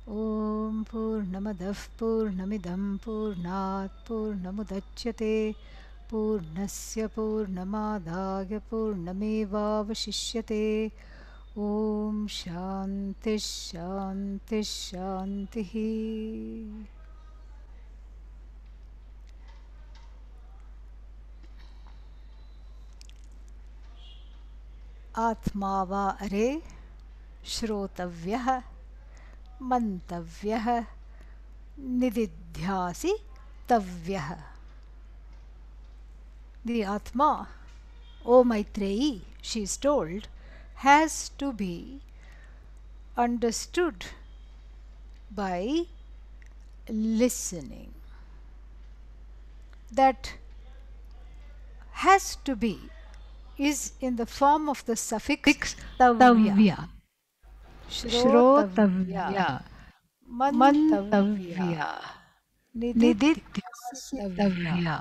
Om Purnamadav Purnamidam Purnat Purnamudachyate Purnasya Purnamadaya Purnamevavashishyate. Om Shanti Shanti Shanti. Atma va are Shrotavyah Mantavyah Nididhyasi Tavyah. The Atma, O Maitreyi, she is told, has to be understood by listening. That has to be is in the form of the suffix tavya. Tavya, Shrotavya, Shrotavya, Mantavya, Mantavya, Nididhyasitavya. Nididhyasitavya.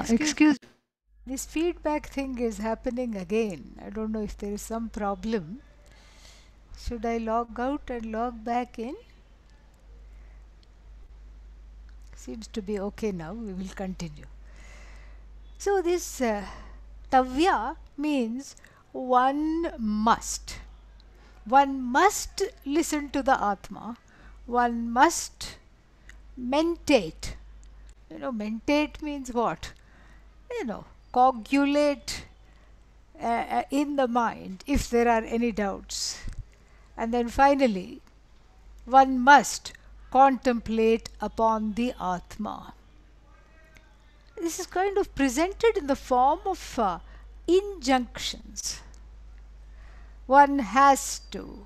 Excuse Excuse this feedback thing is happening again. I don't know if there is some problem. Should I log out and log back in? Seems to be okay now. We will continue. So this tavya means one must. One must listen to the Atma. One must mentate. Mentate means what? Coagulate in the mind if there are any doubts. And then finally, one must contemplate upon the Atma. This is kind of presented in the form of injunctions. One has to,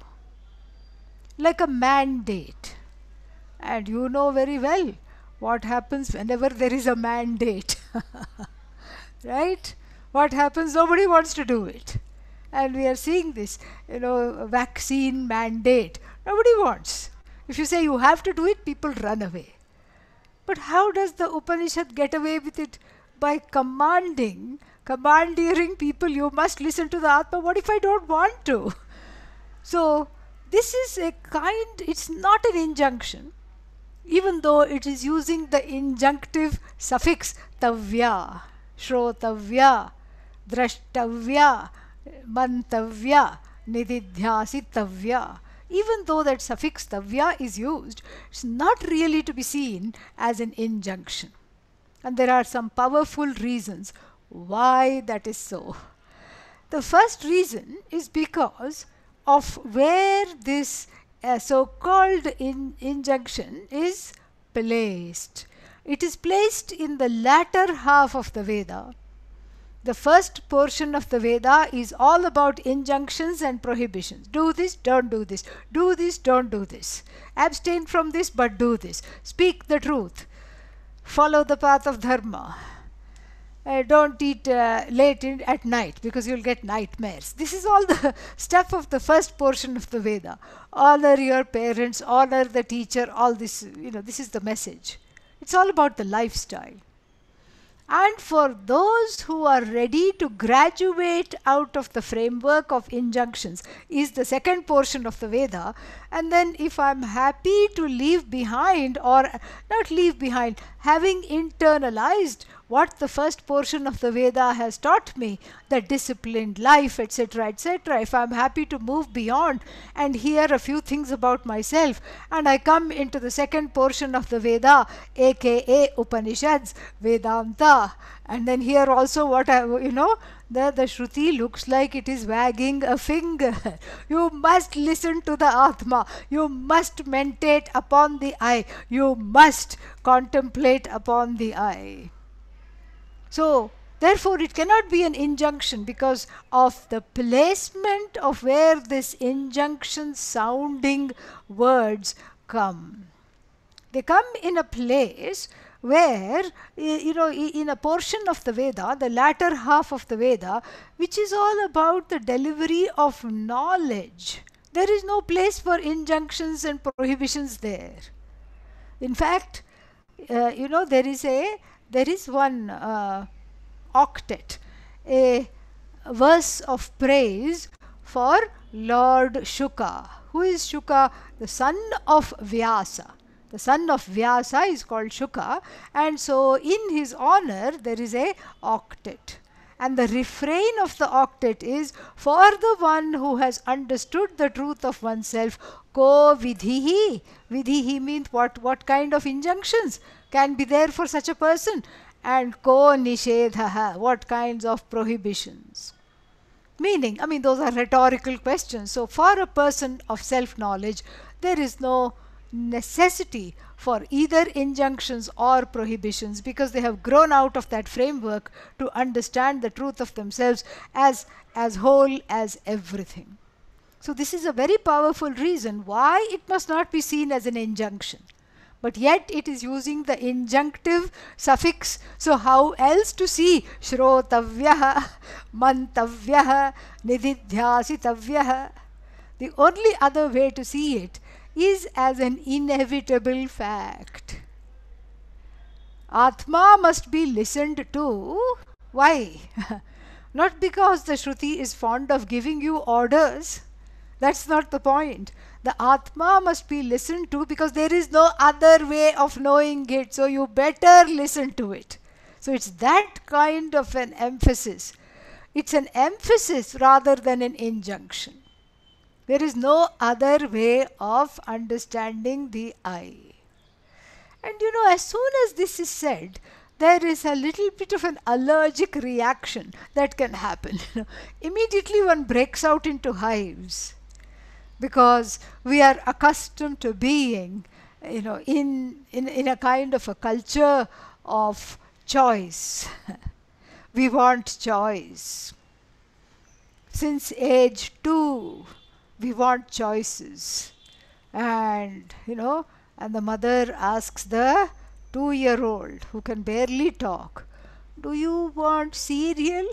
like a mandate. And you know very well what happens whenever there is a mandate. Right? What happens? Nobody wants to do it. And we are seeing this, vaccine mandate. Nobody wants. If you say you have to do it, people run away. But how does the Upanishad get away with it? By commandeering people, you must listen to the Atma. What if I don't want to? So, this is it's not an injunction, even though it is using the injunctive suffix tavya, shrotavya, drashtavya, mantavya, nididhyasitavya. Even though that suffix tavya is used, it's not really to be seen as an injunction. And there are some powerful reasons why that is so. The first reason is because of where this so-called injunction is placed. It is placed in the latter half of the Veda. The first portion of the Veda is all about injunctions and prohibitions. Do this, don't do this. Do this, don't do this. Abstain from this, but do this. Speak the truth. Follow the path of dharma. Don't eat late at night because you'll get nightmares. This is all the stuff of the first portion of the Veda. Honor your parents, honor the teacher, all this, this is the message. It's all about the lifestyle. And for those who are ready to graduate out of the framework of injunctions is the second portion of the Veda. And then if I'm happy to leave behind, or not leave behind, having internalized what the first portion of the Veda has taught me, the disciplined life, etc., etc., if I'm happy to move beyond and hear a few things about myself, and I come into the second portion of the Veda, aka Upanishads, Vedanta, and then here also what the Shruti looks like it is wagging a finger. You must listen to the Atma. You must meditate upon the I. You must contemplate upon the I. So, therefore, it cannot be an injunction because of the placement of where this injunction sounding words come. They come in a place where, in a portion of the Veda, the latter half of the Veda, which is all about the delivery of knowledge. There is no place for injunctions and prohibitions there. In fact, there is one octet, a verse of praise for Lord Shuka, Who is Shuka? The son of Vyasa. The son of Vyasa is called Shuka, and so in his honor there is a octet. And the refrain of the octet is, for the one who has understood the truth of oneself, ko vidhihi. Vidhihi means what kind of injunctions can be there for such a person, and ko nishedhaha, what kinds of prohibitions. Meaning, those are rhetorical questions. So for a person of self-knowledge, there is no necessity for either injunctions or prohibitions, because they have grown out of that framework to understand the truth of themselves as whole as everything. So this is a very powerful reason why it must not be seen as an injunction. But yet it is using the injunctive suffix. So how else to see Shrotavyaha, Mantavyaha, Nididhyasitavyaha? The only other way to see it is as an inevitable fact. Atma must be listened to. Why? Not because the Shruti is fond of giving you orders. That's not the point. The Atma must be listened to because there is no other way of knowing it. So you better listen to it. So it's that kind of an emphasis. It's an emphasis rather than an injunction. There is no other way of understanding the I. And as soon as this is said, there is a little bit of an allergic reaction that can happen. Immediately one breaks out into hives, because we are accustomed to being, in a kind of a culture of choice. We want choice. Since age 2, we want choices. And, and the mother asks the 2-year-old who can barely talk, do you want cereal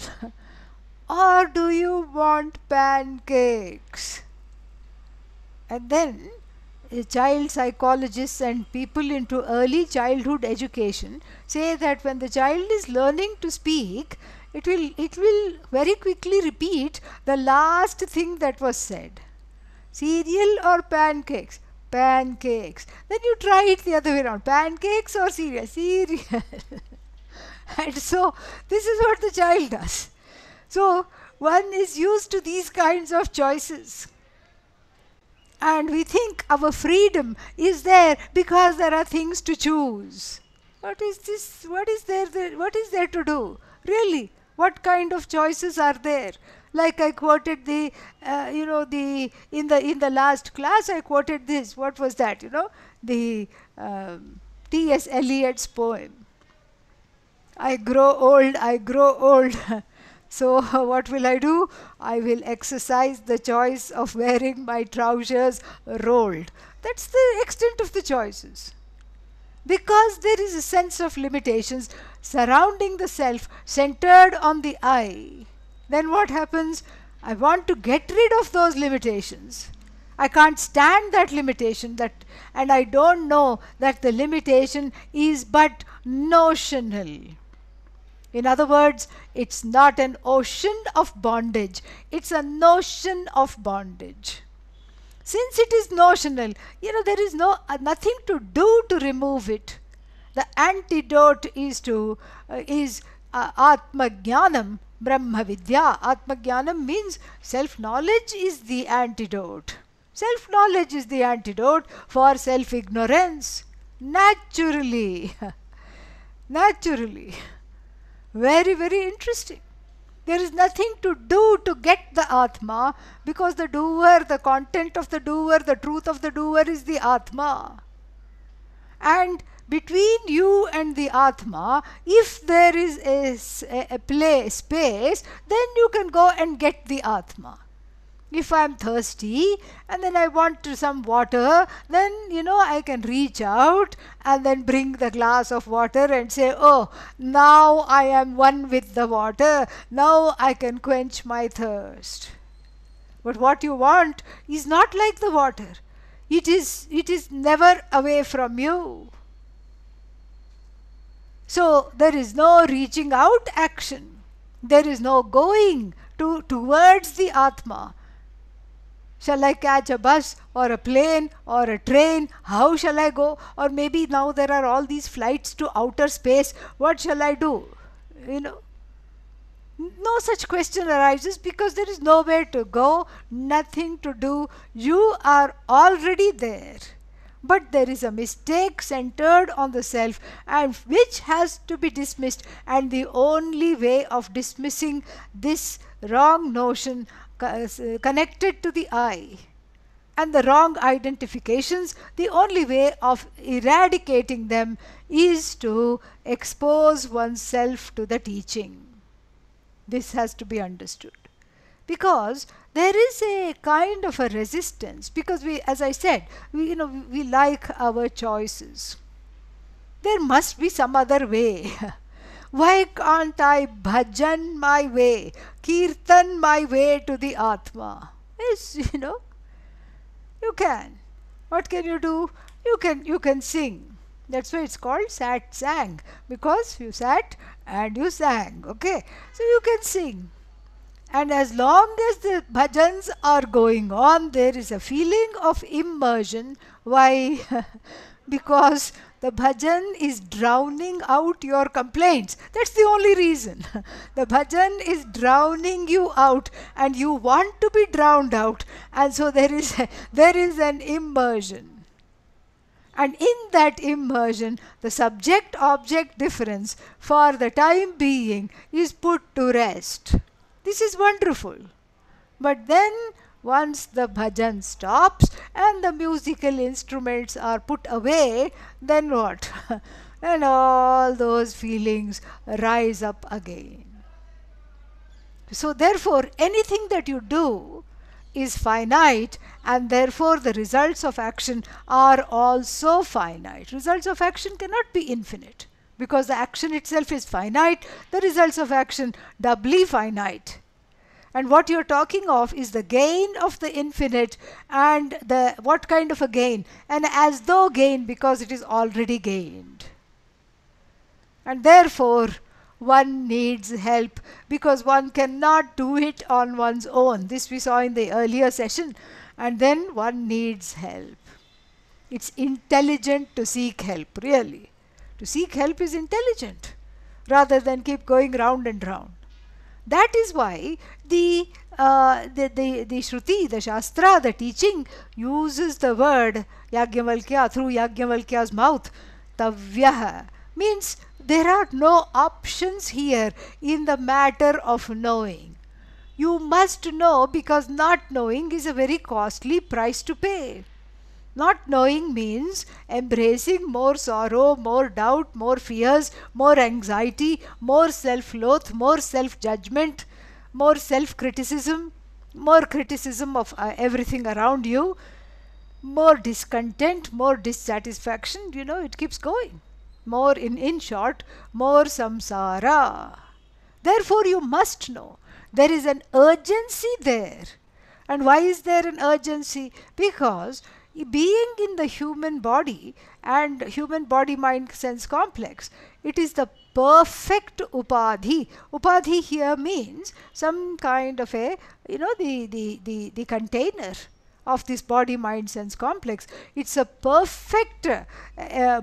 or do you want pancakes? And then child psychologists and people into early childhood education say that when the child is learning to speak, it will very quickly repeat the last thing that was said. Cereal or pancakes? Pancakes. Then you try it the other way around. Pancakes or cereal? Cereal. And so this is what the child does. So one is used to these kinds of choices. And we think our freedom is there because there are things to choose. What is this? What is there to do? Really? What kind of choices are there? Like I quoted in the last class I quoted this. What was that? The T.S. Eliot's poem. I grow old. So what will I do? I will exercise the choice of wearing my trousers rolled. That's the extent of the choices. Because there is a sense of limitations surrounding the self, centered on the I, then what happens? I want to get rid of those limitations. I can't stand that limitation, and I don't know that the limitation is but notional. In other words, it's not an ocean of bondage, it's a notion of bondage. Since it is notional, there is nothing to do to remove it. The antidote is Atmajnanam, Brahmavidya. Atmajnanam means self-knowledge is the antidote. Self-knowledge is the antidote for self-ignorance. Naturally. Naturally. Very, very interesting. There is nothing to do to get the Atma, because the doer, the content of the doer, the truth of the doer is the Atma. And between you and the Atma, if there is a space, then you can go and get the Atma. If I am thirsty and then I want some water, then I can reach out and then bring the glass of water and say, oh, now I am one with the water, now I can quench my thirst. But what you want is not like the water. It is never away from you. So there is no reaching out action. There is no going towards the Atma. Shall I catch a bus or a plane or a train? How shall I go? Or maybe now there are all these flights to outer space. What shall I do? You know, no such question arises because there is nowhere to go, nothing to do. You are already there. But there is a mistake centered on the self and which has to be dismissed. And the only way of dismissing this wrong notion connected to the I and the wrong identifications, the only way of eradicating them is to expose oneself to the teaching. This has to be understood. Because there is a kind of a resistance, because we, as I said, we like our choices. There must be some other way. Why can't I bhajan my way, kirtan my way to the Atma? Yes, you can. What can you do? You can sing. That's why it's called sat sang, because you sat and you sang. Okay, so you can sing. And as long as the bhajans are going on, there is a feeling of immersion. Why? Because the bhajan is drowning out your complaints. That's the only reason. The bhajan is drowning you out and you want to be drowned out. And so there is an immersion. And in that immersion, the subject-object difference for the time being is put to rest. This is wonderful. But then once the bhajan stops and the musical instruments are put away, then what? And all those feelings rise up again. So therefore, anything that you do is finite, and therefore the results of action are also finite. Results of action cannot be infinite, because the action itself is finite, the results of action doubly finite. And what you're talking of is the gain of the infinite, and what kind of a gain? An as though gain, because it is already gained. And therefore one needs help, because one cannot do it on one's own. This we saw in the earlier session. And then one needs help. It's intelligent to seek help, really. To seek help is intelligent, rather than keep going round and round. That is why the Shruti, the Shastra, the teaching uses the word Yajnavalkya through Yajnavalkya's mouth. Tavyaha means there are no options here in the matter of knowing. You must know, because not knowing is a very costly price to pay. Not knowing means embracing more sorrow, more doubt, more fears, more anxiety, more self-loath, more self-judgment, more self-criticism, more criticism of everything around you, more discontent, more dissatisfaction. It keeps going. More, in short, more samsara. Therefore, you must know. There is an urgency there. And why is there an urgency? Because being in the human body and human body-mind-sense complex, it is the perfect upadhi. Upadhi here means some kind of a, the container of this body-mind-sense complex. It's a perfect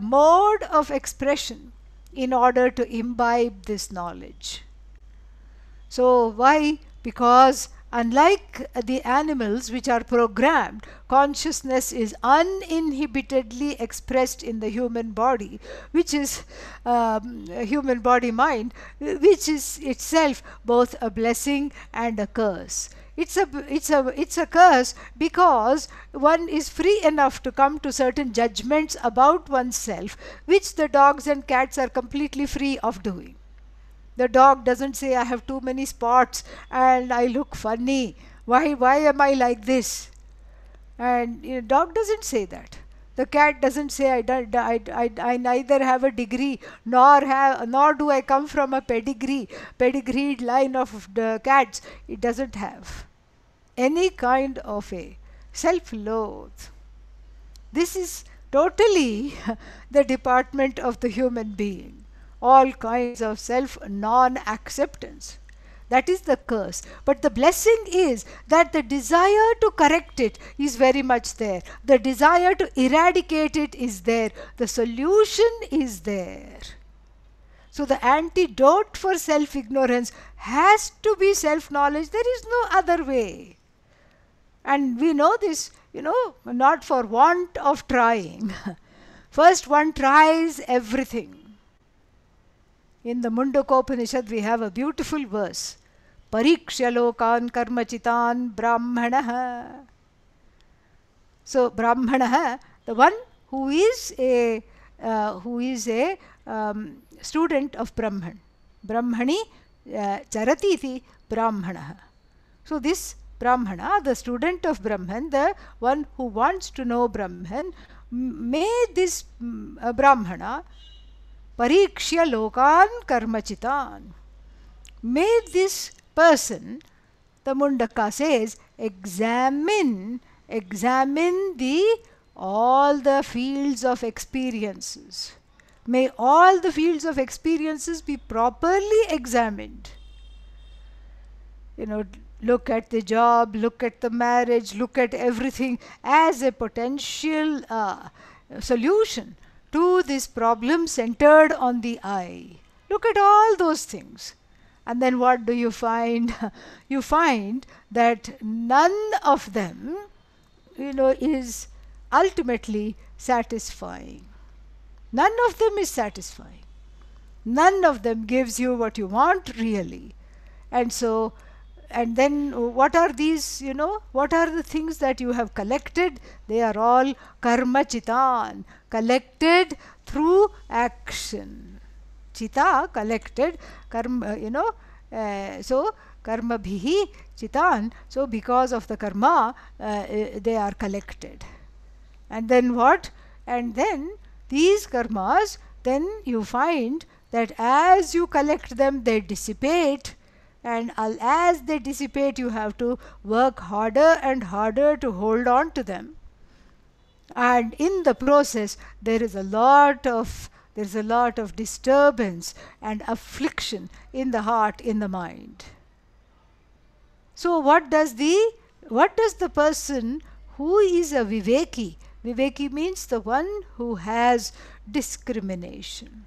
mode of expression in order to imbibe this knowledge. So why? Because unlike the animals which are programmed, consciousness is uninhibitedly expressed in the human body, which is human body mind, which is itself both a blessing and a curse. It's a curse because one is free enough to come to certain judgments about oneself, which the dogs and cats are completely free of doing. The dog doesn't say, I have too many spots and I look funny. Why am I like this? And dog doesn't say that. The cat doesn't say, I neither have a degree nor do I come from a pedigreed line of the cats. It doesn't have any kind of a self-loath. This is totally the department of the human being. All kinds of self non-acceptance. That is the curse. But the blessing is that the desire to correct it is very much there. The desire to eradicate it is there. The solution is there. So the antidote for self-ignorance has to be self-knowledge. There is no other way. And we know this, not for want of trying. First one tries everything. In the Mundaka Upanishad we have a beautiful verse. Parikshya lokan karmachitan brahmanaha. So Brahmanaha, the one who is a student of Brahman. Brahmani charatiti Brahmanaha. So this Brahmana, the student of Brahman, the one who wants to know Brahman, may this Brahmana parikshya lokan karmachitan. May this person, the Mundaka says, examine all the fields of experiences. May all the fields of experiences be properly examined. Look at the job, look at the marriage, look at everything as a potential solution to this problem centered on the I. Look at all those things. And then what do you find? You find that none of them, is ultimately satisfying. None of them is satisfying. None of them gives you what you want really. And then what are these, what are the things that you have collected? They are all karma chitan, collected through action. Chita, collected, karma, so karma bhihi chitan, so because of the karma, they are collected. And then what? And then these karmas, then you find that as you collect them, they dissipate. And as they dissipate, you have to work harder and harder to hold on to them. And in the process, there is a lot of disturbance and affliction in the heart, in the mind. So what does the person who is a viveki? Viveki means the one who has discrimination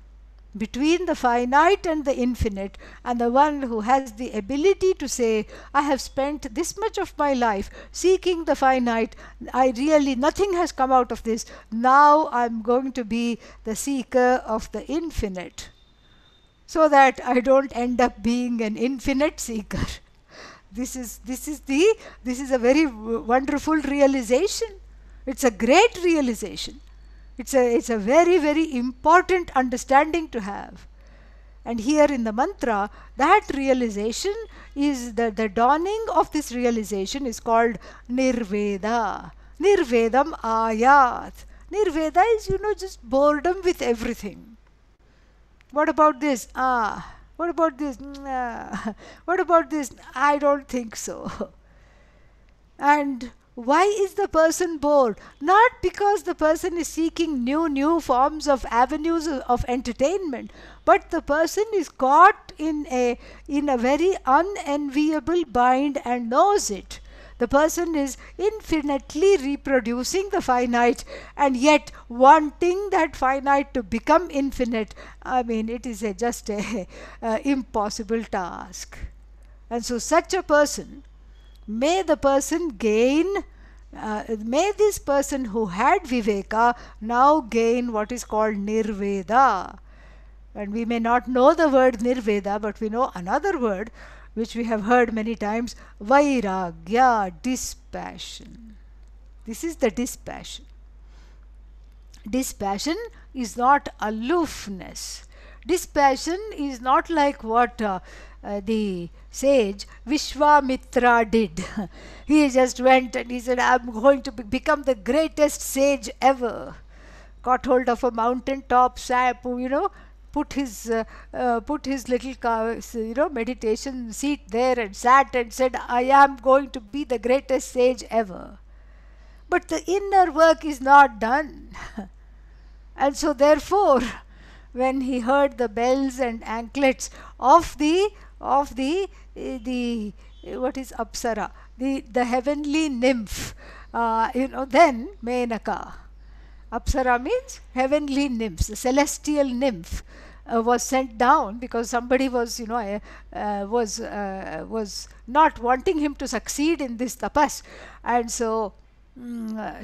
between the finite and the infinite, and the one who has the ability to say, I have spent this much of my life seeking the finite, nothing has come out of this, now I'm going to be the seeker of the infinite, so that I don't end up being an infinite seeker. This is a very wonderful realization. It's a great realization. It's a very, very important understanding to have. And here in the mantra, that realization is the dawning of this realization is called Nirveda. Nirvedam ayat. Nirveda is, just boredom with everything. What about this? What about this? What about this? I don't think so. And why is the person bored? Not because the person is seeking new forms of avenues of entertainment, but the person is caught in a very unenviable bind and knows it. The person is infinitely reproducing the finite and yet wanting that finite to become infinite. I mean, it is just a impossible task. And so such a person, may the person gain, may this person who had Viveka now gain what is called Nirveda. And we may not know the word Nirveda, but we know another word which we have heard many times, Vairagya, dispassion. This is the dispassion. Dispassion is not aloofness. Dispassion is not like what the sage Vishwamitra did. He just went and he said, I'm going to become the greatest sage ever. Got hold of a mountain top, put his little meditation seat there and sat and said, I am going to be the greatest sage ever. But the inner work is not done. And so therefore, when he heard the bells and anklets of the the what is Apsara, the heavenly nymph, then Menaka. Apsara means heavenly nymphs, the celestial nymph was sent down because somebody was, was not wanting him to succeed in this tapas, and so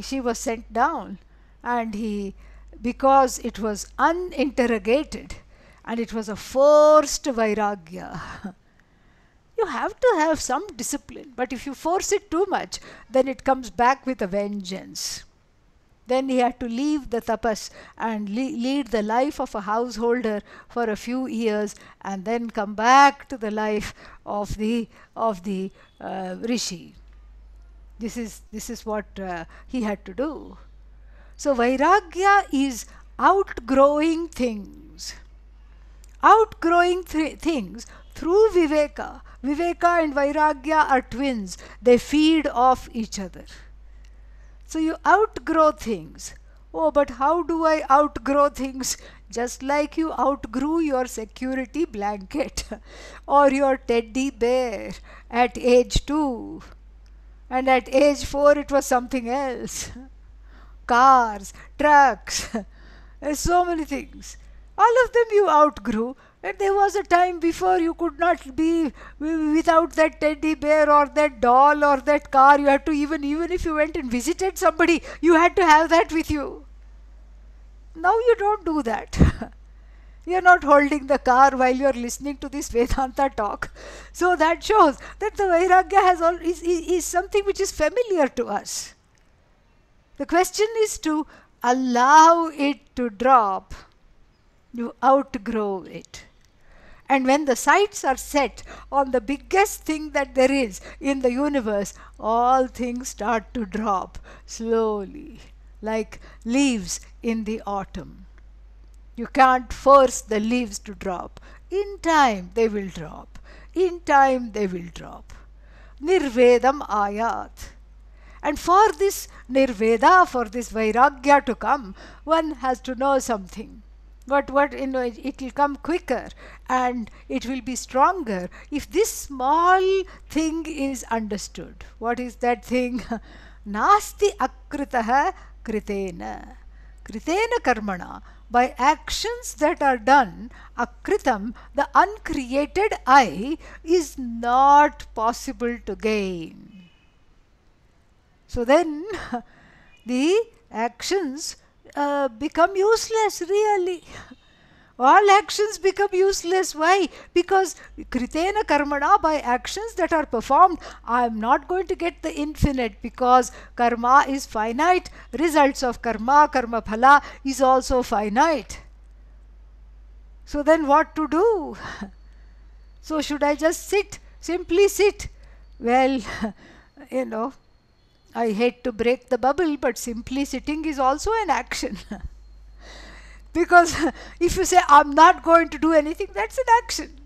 she was sent down, and because it was uninterrogated and it was a forced vairagya. You have to have some discipline, but if you force it too much, then it comes back with a vengeance. Then he had to leave the tapas and lead the life of a householder for a few years, and then come back to the life of the rishi. This is what he had to do. So vairagya is outgrowing things. Outgrowing things through viveka. Viveka and vairagya are twins. They feed off each other. So you outgrow things. Oh, but how do I outgrow things? Just like you outgrew your security blanket or your teddy bear at age 2. And at age 4 it was something else. Cars, trucks, so many things. All of them you outgrew. And there was a time before you could not be without that teddy bear or that doll or that car. You had to, even if you went and visited somebody, you had to have that with you. Now you don't do that. You're not holding the car while you're listening to this Vedanta talk. So that shows that the Vairagya is something which is familiar to us. The question is to allow it to drop. You outgrow it. And when the sights are set on the biggest thing that there is in the universe, all things start to drop slowly, like leaves in the autumn. You can't force the leaves to drop. In time they will drop. In time they will drop. Nirvedam ayat. And for this nirveda, for this vairagya to come, one has to know something. It will come quicker and it will be stronger if this small thing is understood. What is that thing? Nasti akritaha kritena. Kritena karmana. By actions that are done, akritam, the uncreated I, is not possible to gain. So then the actions become useless, really. All actions become useless. Why? Because kritena karmana, by actions that are performed, I am not going to get the infinite, because karma is finite. Results of karma, karma phala, is also finite. So then what to do? So should I just sit? Simply sit? Well, I hate to break the bubble, but simply sitting is also an action. Because if you say, I'm not going to do anything, that's an action.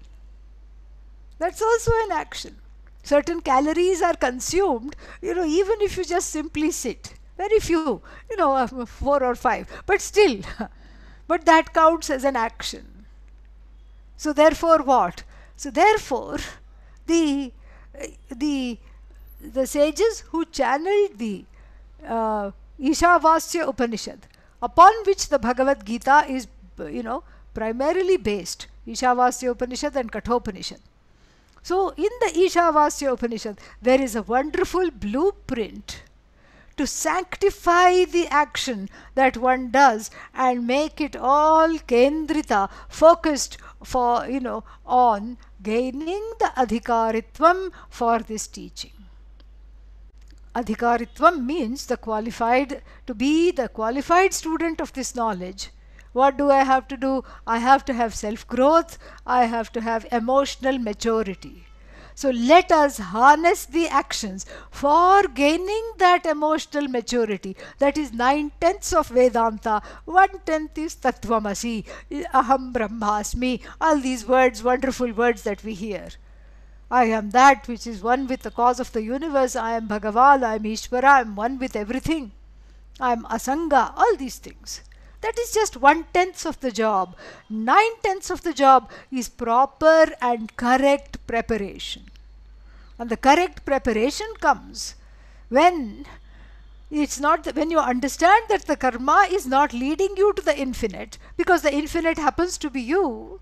That's also an action. Certain calories are consumed, even if you just simply sit. Very few, 4 or 5. But still, but that counts as an action. So therefore what? So therefore, the sages who channeled the Ishavasya Upanishad, upon which the Bhagavad Gita is, primarily based, Ishavasya Upanishad and Kathopanishad. So in the Ishavasya Upanishad, there is a wonderful blueprint to sanctify the action that one does and make it all kendrita, focused on gaining the adhikaritvam for this teaching. Adhikaritvam means to be the qualified student of this knowledge. What do I have to do? I have to have self-growth. I have to have emotional maturity. So let us harness the actions for gaining that emotional maturity. That is 9/10 of Vedanta. 1/10 is Tattvamasi, Aham Brahmasmi. All these words, wonderful words that we hear. I am that which is one with the cause of the universe. I am Bhagavan, I am Ishvara, I am one with everything. I am Asanga, all these things. That is just 1/10 of the job. 9/10 of the job is proper and correct preparation. And the correct preparation comes when it's not when you understand that the karma is not leading you to the infinite, because the infinite happens to be you,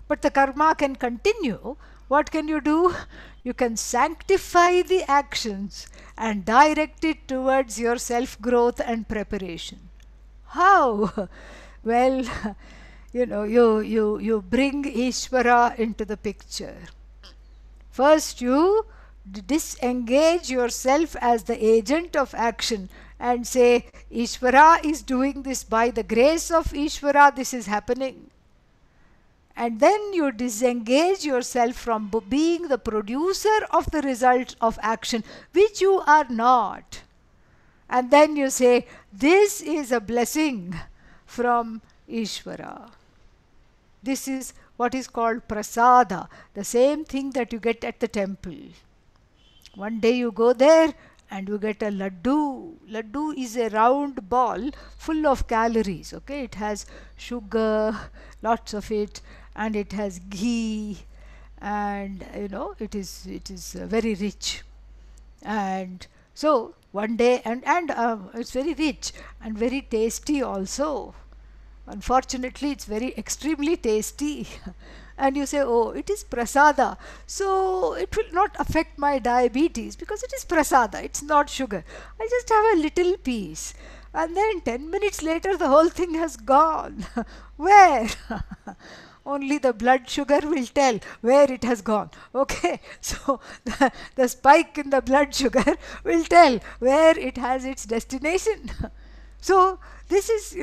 but the karma can continue. What can you do? You can sanctify the actions and direct it towards your self-growth and preparation. How? Well, you bring Ishvara into the picture. First, you disengage yourself as the agent of action and say, Ishvara is doing this. By the grace of Ishvara, this is happening. And then you disengage yourself from being the producer of the result of action, which you are not. And then you say, this is a blessing from Ishvara. This is what is called prasada, the same thing that you get at the temple. One day you go there and you get a laddu. Laddu is a round ball full of calories. Okay, it has sugar, lots of it, and it has ghee, and it is very rich. And so one day, and it's very rich and very tasty also. Unfortunately, it's very extremely tasty. And you say, oh, it is prasada, so it will not affect my diabetes because it is prasada, it's not sugar. I just have a little piece. And then 10 minutes later, the whole thing has gone. Where? Only the blood sugar will tell where it has gone. Okay, so the spike in the blood sugar will tell where it has its destination. So this is,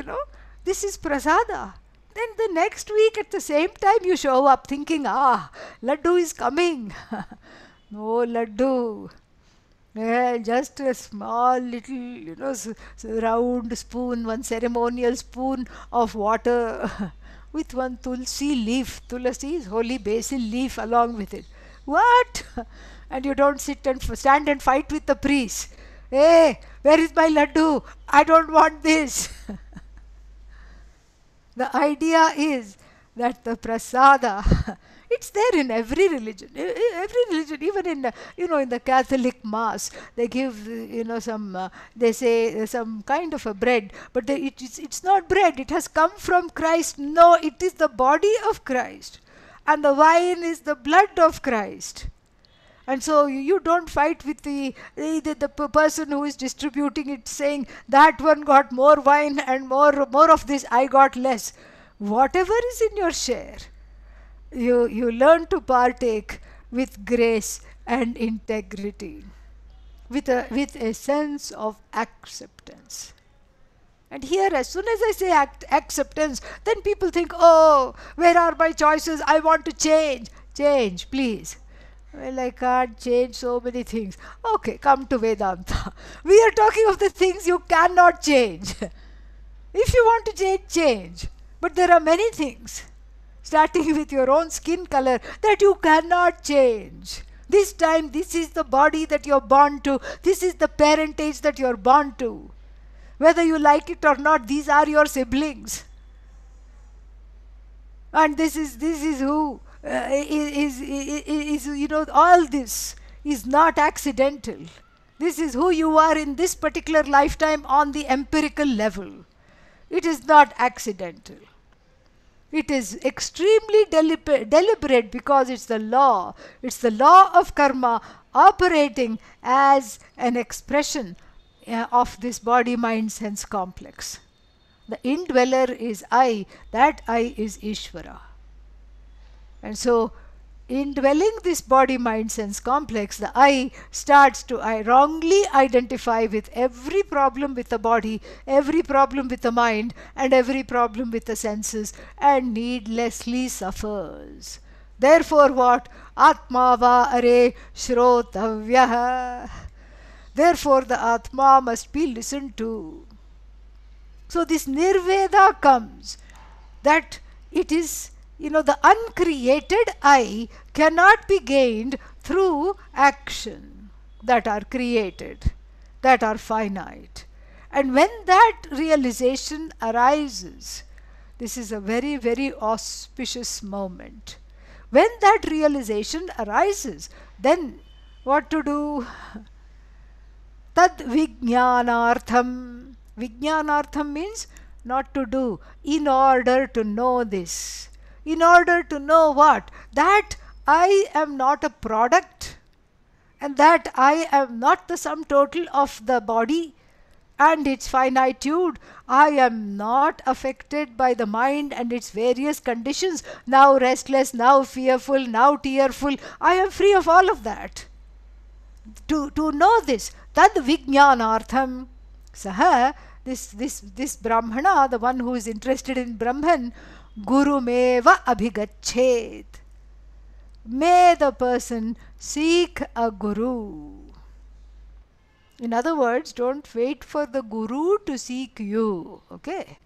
this is prasada. Then the next week at the same time you show up thinking, laddu is coming. No laddu. Yeah, just a small little, round spoon, one ceremonial spoon of water with one tulsi leaf. Tulsi is holy basil leaf along with it. What? And you don't stand and fight with the priest. Hey, where is my laddu? I don't want this. The idea is that the prasada, it's there in every religion. Every religion, even in in the Catholic Mass, they give some. They say some kind of a bread, but it's not bread. It has come from Christ. No, it is the body of Christ, and the wine is the blood of Christ. And so you don't fight with the person who is distributing it, saying that one got more wine and more of this, I got less. Whatever is in your share, you learn to partake with grace and integrity, with a sense of acceptance. And here, as soon as I say acceptance, then people think, oh, where are my choices? I want to change. Change, please. Well, I can't change so many things. Okay, come to Vedanta. We are talking of the things you cannot change. If you want to change, change. But there are many things, starting with your own skin color, that you cannot change. This time, this is the body that you're born to. This is the parentage that you're born to. Whether you like it or not, these are your siblings. And this is who all this is not accidental. This is who you are in this particular lifetime on the empirical level. It is not accidental. It is extremely deliberate because it's the law. It's the law of karma operating as an expression of this body, mind, sense complex. The indweller is I. That I is Ishvara. And so, indwelling this body, mind, sense complex, the I starts to wrongly identify with every problem with the body, every problem with the mind, and every problem with the senses, and needlessly suffers. Therefore what? Atma va are shrotavyaha. Therefore the Atma must be listened to. So this Nirveda comes, that it is the uncreated I cannot be gained through action that are created, that are finite. And when that realization arises, this is a very, very auspicious moment. When that realization arises, then what to do? Tad vijnanartham. Vijnanartham means not to do, in order to know this. In order to know what? That I am not a product, and that I am not the sum total of the body and its finitude. I am not affected by the mind and its various conditions, now restless, now fearful, now tearful. I am free of all of that. To know this, tad vijnanartham, saha, this Brahmana, the one who is interested in Brahman, gurumeva abhigachet. May the person seek a guru. In other words, don't wait for the guru to seek you. Okay?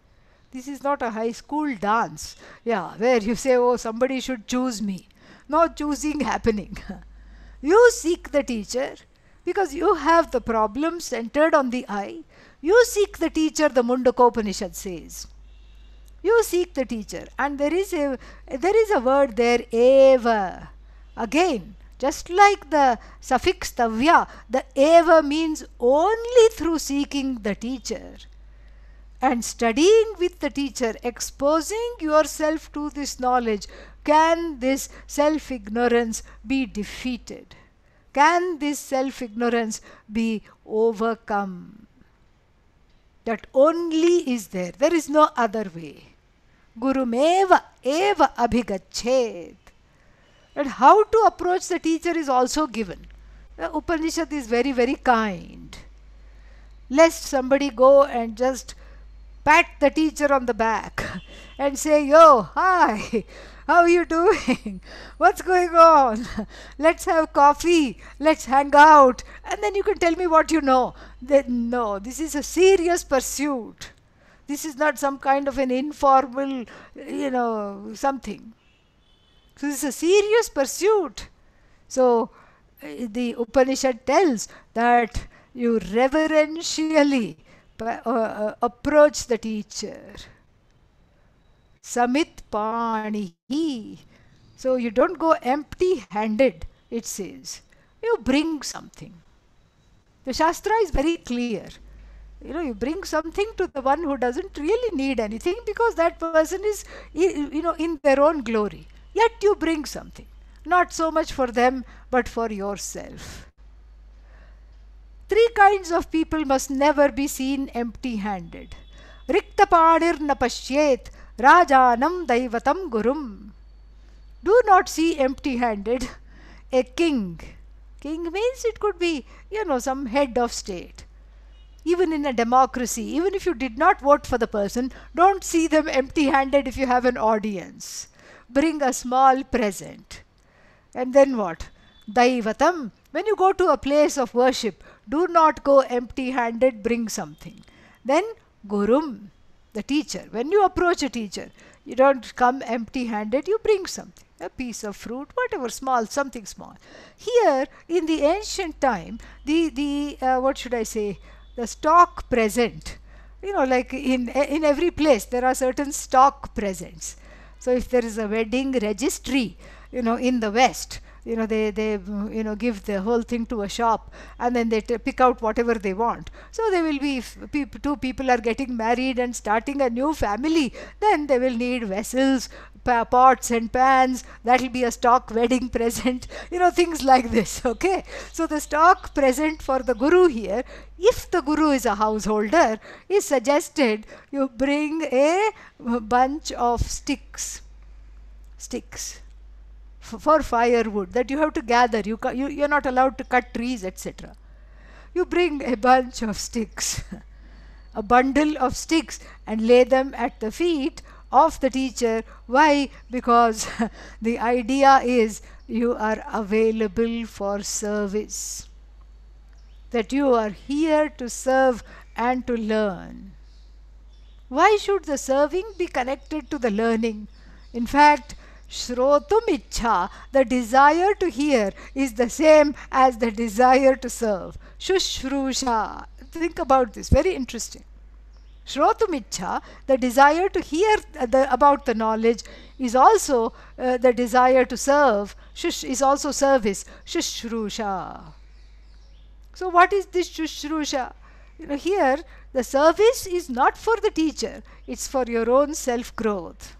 This is not a high school dance, where you say, oh, somebody should choose me. No choosing happening. You seek the teacher because you have the problem centered on the I. You seek the teacher, the Mundaka Upanishad says. You seek the teacher, and there is a word there, eva. Again, just like the suffix tavya, the eva means only through seeking the teacher and studying with the teacher, exposing yourself to this knowledge. Can this self-ignorance be defeated? Can this self-ignorance be overcome? That only is there. There is no other way. Gurumeva eva abhigachet. And how to approach the teacher is also given. The Upanishad is very, very kind. Lest somebody go and just pat the teacher on the back and say, yo, hi, how are you doing? What's going on? Let's have coffee, let's hang out, and then you can tell me what you know. No, this is a serious pursuit. This is not some kind of an informal, something. So this is a serious pursuit. So the Upanishad tells that you reverentially approach the teacher. Samit panihi. So you don't go empty-handed, it says. You bring something. The Shastra is very clear. You bring something to the one who doesn't really need anything, because that person is, in their own glory. Yet you bring something. Not so much for them, but for yourself. 3 kinds of people must never be seen empty-handed. Riktapanir na pashyet rajanam daivatam gurum. Do not see empty-handed a king. King means it could be, some head of state. Even in a democracy, even if you did not vote for the person, don't see them empty-handed if you have an audience. Bring a small present. And then what? Daivatam. When you go to a place of worship, do not go empty-handed, bring something. Then Gurum, the teacher. When you approach a teacher, you don't come empty-handed, you bring something. A piece of fruit, whatever, small, something small. Here, in the ancient time, what should I say, the stock present, like in every place, there are certain stock presents. So if there is a wedding registry, in the West, they give the whole thing to a shop, and then they pick out whatever they want. So they will be, if 2 people are getting married and starting a new family, then they will need vessels, pots and pans. That will be a stock wedding present, things like this. Okay, so the stock present for the guru here, if the guru is a householder, is suggested you bring a bunch of sticks for firewood that you have to gather. You're not allowed to cut trees, etc. You bring a bunch of sticks, a bundle of sticks, and lay them at the feet of the teacher. Why? Because the idea is you are available for service, that you are here to serve and to learn. Why should the serving be connected to the learning? In fact, Shrotum Ichha, the desire to hear, is the same as the desire to serve. Shushrusha, think about this. Very interesting. Shrotumicha, the desire to hear about the knowledge, is also the desire to serve. Shush is also service. Shushrusha. So what is this Shushrusha? Here the service is not for the teacher, it's for your own self-growth.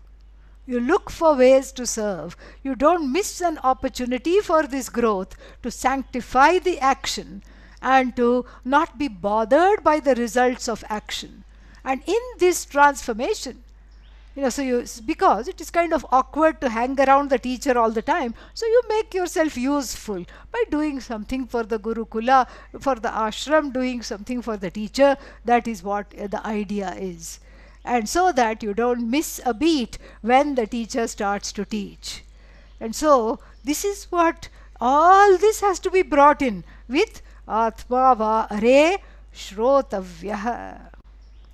You look for ways to serve. You don't miss an opportunity for this growth to sanctify the action and to not be bothered by the results of action. And in this transformation, because it is kind of awkward to hang around the teacher all the time, so you make yourself useful by doing something for the Gurukula, for the ashram, doing something for the teacher. That is what the idea is. And so that you don't miss a beat when the teacher starts to teach. And so this is what all this has to be brought in with Atma va are Shrotavyah.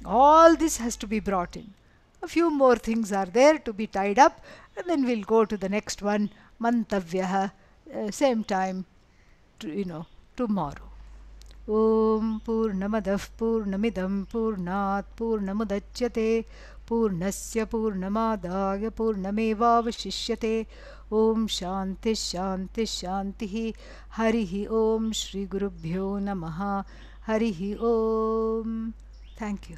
All this has to be brought in. A few more things are there to be tied up, and then we'll go to the next one, Mantavyah, same time, tomorrow. Om Purnamadah Purnamidam Purnat Purnamudachyate Purnasya Purnamadaya Purnamevavashishyate. Om Shanti Shanti Shanti. Harihi Om Shri Gurubhyo Namaha. Harihi Om. Thank you.